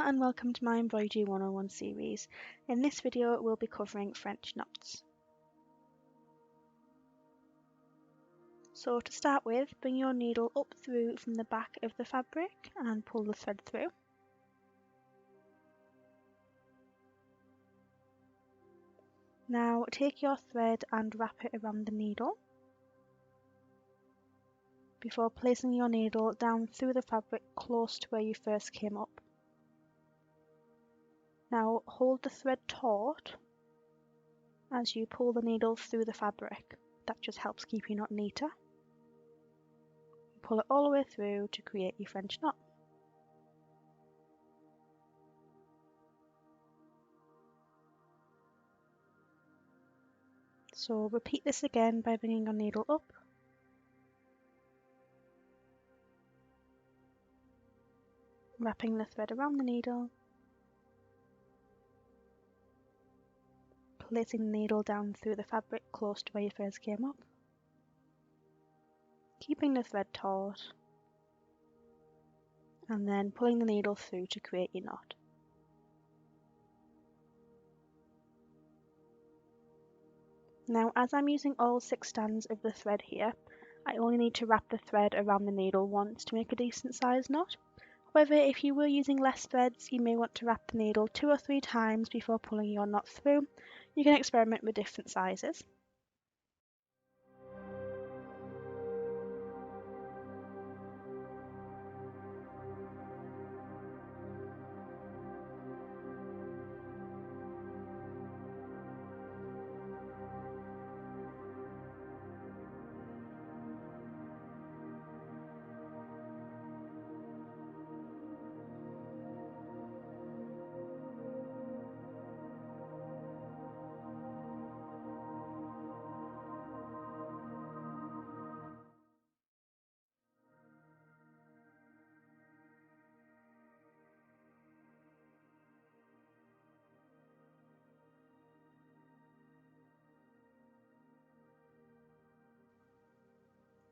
and welcome to my Embroidery 101 series. In this video we'll be covering French knots. So to start with, bring your needle up through from the back of the fabric and pull the thread through. Now take your thread and wrap it around the needle before placing your needle down through the fabric close to where you first came up. Now hold the thread taut as you pull the needle through the fabric. That just helps keep your knot neater. Pull it all the way through to create your French knot. So repeat this again by bringing your needle up, wrapping the thread around the needle, placing the needle down through the fabric close to where you first came up, keeping the thread taut, and then pulling the needle through to create your knot. Now, as I'm using all 6 strands of the thread here, I only need to wrap the thread around the needle once to make a decent sized knot. However, if you were using less threads, you may want to wrap the needle 2 or 3 times before pulling your knot through. You can experiment with different sizes.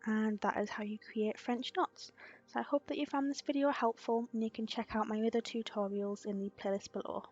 And that is how you create French knots. So I hope that you found this video helpful, and you can check out my other tutorials in the playlist below.